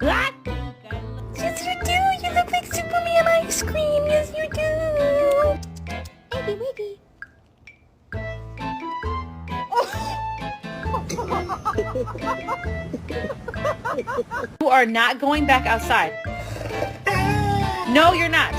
What? Yes, you do. You look like Superman ice cream. Yes, you do. Eggy wiggy. You are not going back outside. No, you're not.